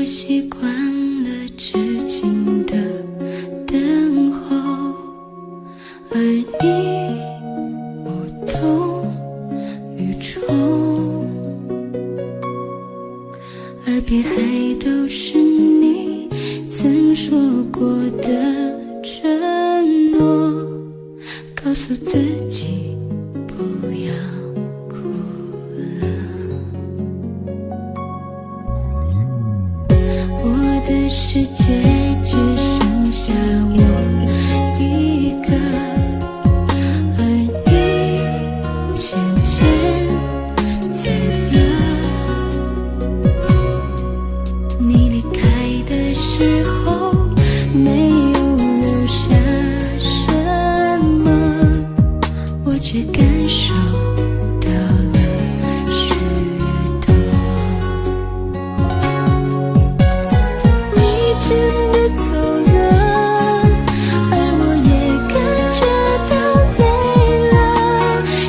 习惯了痴情的等候，而你无动于衷，耳边还都是你曾说过的承诺，告诉自己不要哭了。我的世界只剩下我一个，而你渐渐走了。你离开的时候没有留下什么，我却感受到了许多。你真的走了，而我也感觉到累了，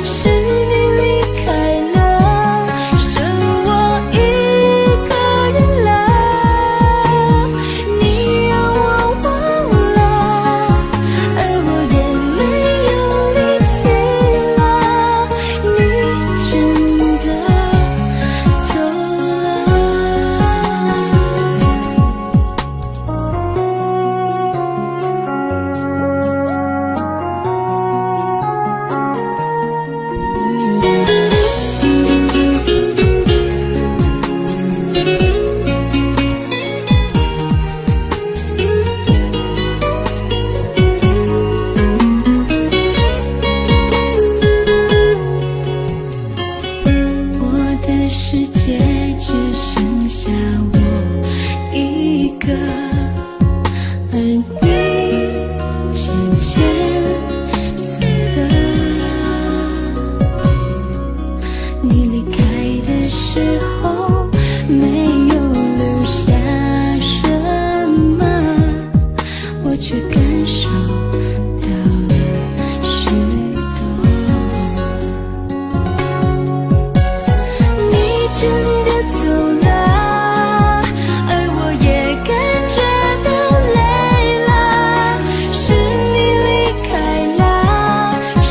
是你离开了，剩我一个人了。你让我忘了，而我也没有力气了，你真的走了。我的世界只剩下我一个，而你渐渐走了。你离开的时候没有留下什么，我却感受到了许多。你真的走了，而我也感觉到累了，是你离开了，剩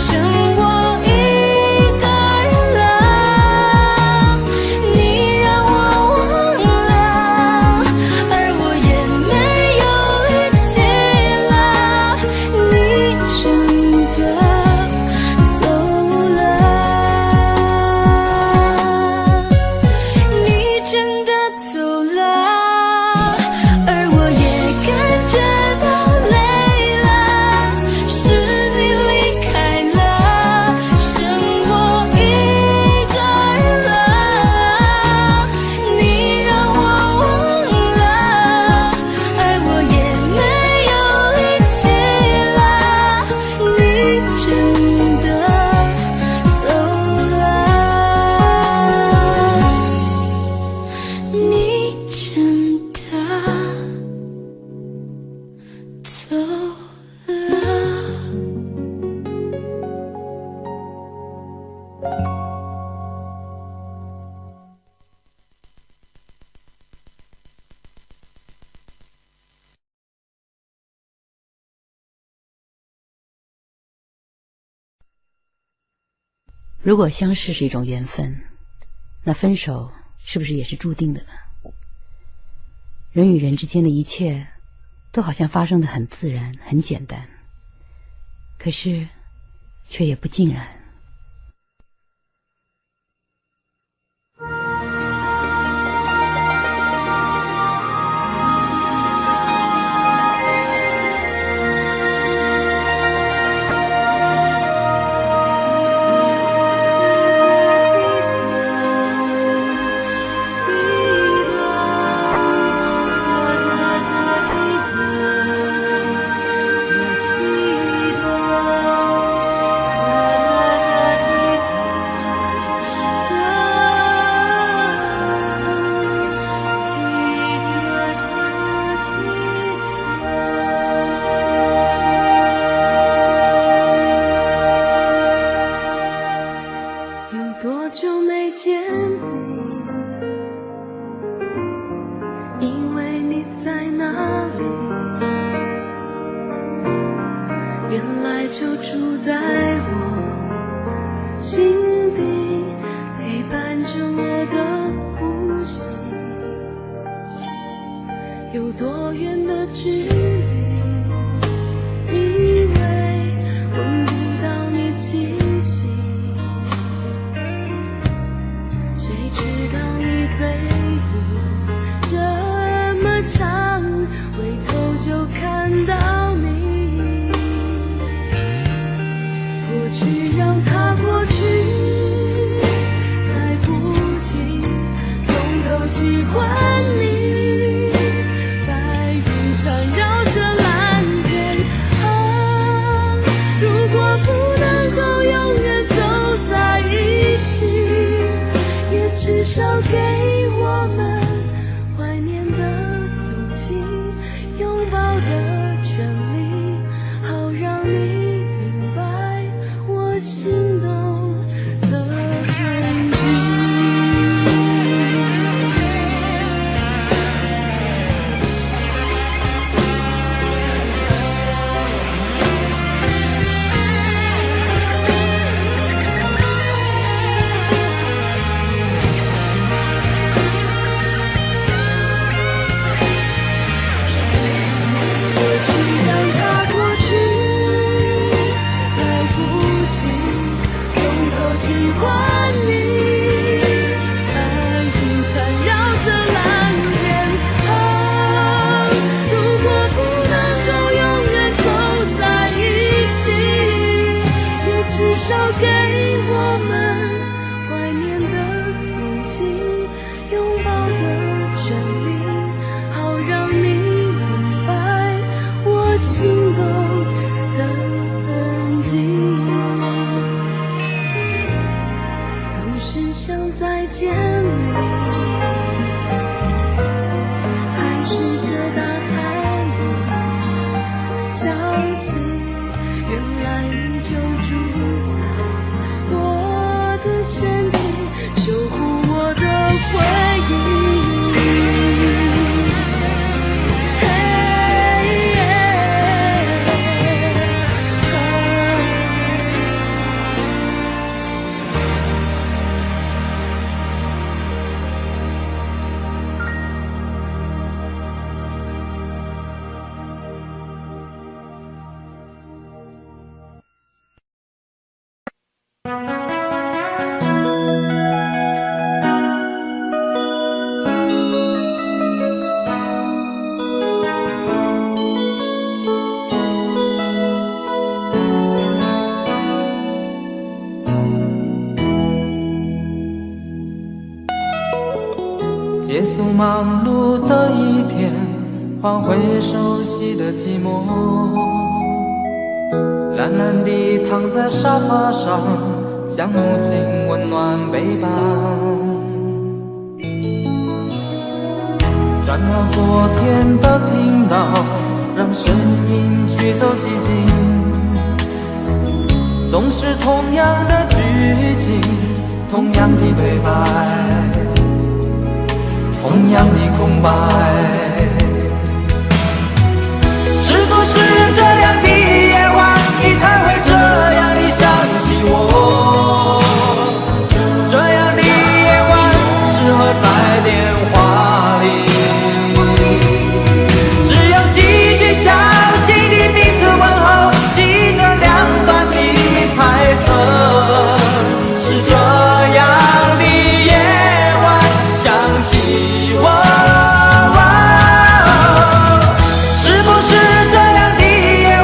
我一个人了。你让我忘了，而我也没有力气了，你真的走了。你真的走了，而我也感觉到累了，是你离开了，剩我一个人了。你让我忘了，而我也没有力气了，你真的走了。你真的走了。如果相识是一种缘分，那分手是不是也是注定的呢？人与人之间的一切都好像发生得很自然很简单，可是却也不尽然。啦有多远的距离，以为闻不到你气息，谁知道你背影这么长，回头就看到你。过去让它过去，来不及从头喜欢你。白云缠绕着蓝天啊，如果不能够永远走在一起，也至少给我们怀念的勇气，拥抱的权利，好让你明白我心动的痕迹。结束忙碌的一天，换回熟悉的寂寞，懒懒地躺在沙发上，像母亲温暖背包，转了昨天的频道，让声音驱走寂静，总是同样的剧情，同样的对白，同样的空白。是不是这样的夜晚，你才会这样地想起我？这样的夜晚适合在电话里，只有几句相信的彼此问候，记着两端的猜测。是这样的夜晚想起我，是不是这样的夜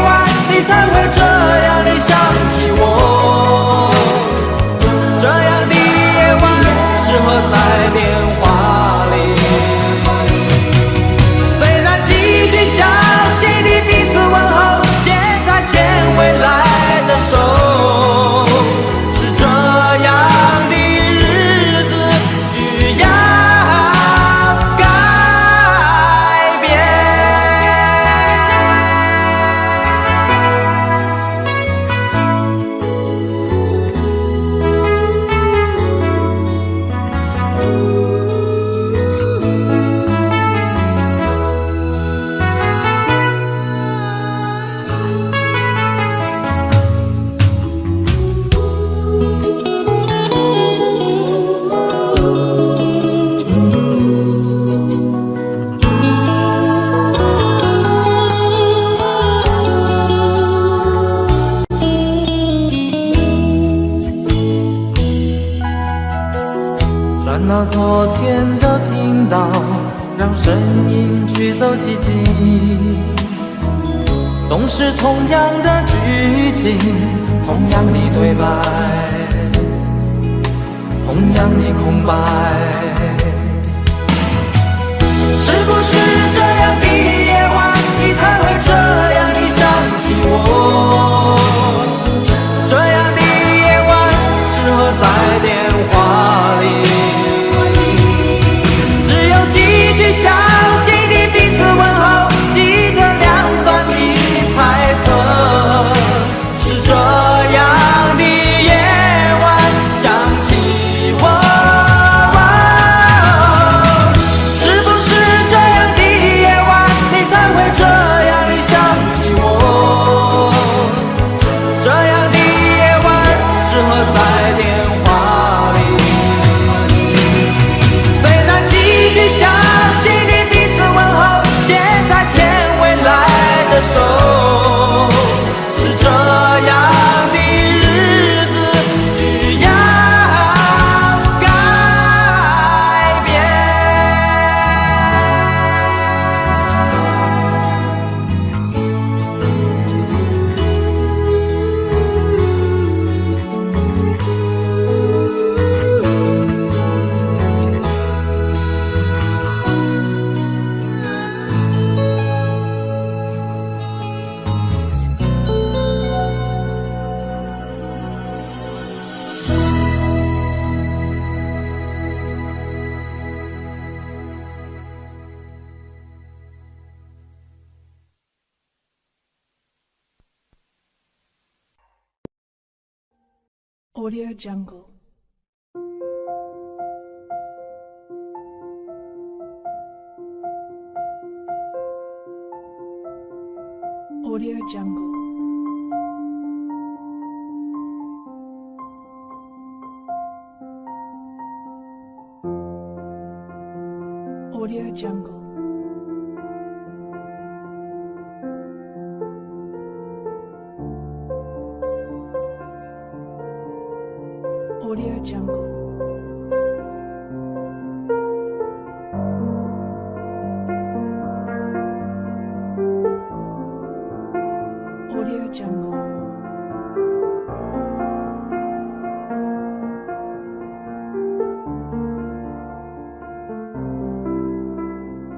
天都听到，让声音驱走寂静。总是同样的剧情，同样的对白，同样的空白。是不是这样的夜晚，你才会这样的想起我？这样的夜晚适合在电话里，只有几句相信的彼此问候，记着两端的猜测。是这样的夜晚想起我，是不是这样的夜晚你才会这样的想起我？这样的夜晚适合在电话里，虽然几句相信的彼此问候，现在牵未来的手。是这样的日子需要改变。Audio Jungle. Audio Jungle. Audio Jungle. Audio Jungle. Audio Jungle.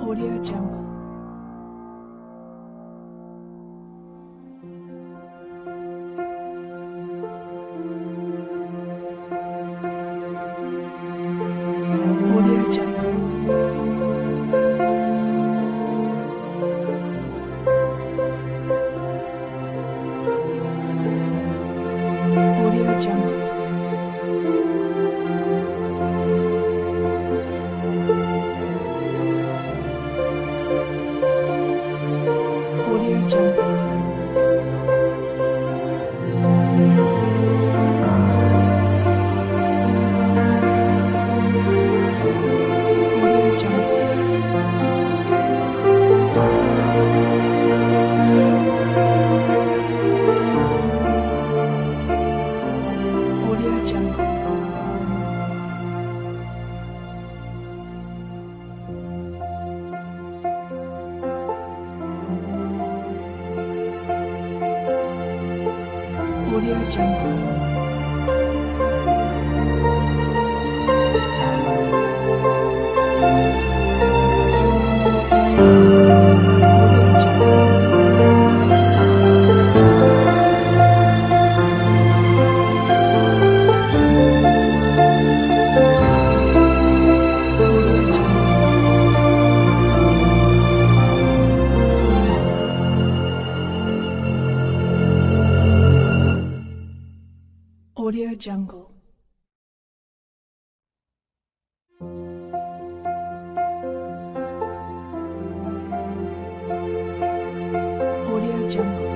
Audio Jungle. Audio Jungle. Audio Jungle. Audio Jungle. Audio Jungle. Audio Jungle. Audio Jungle. Audio Jungle.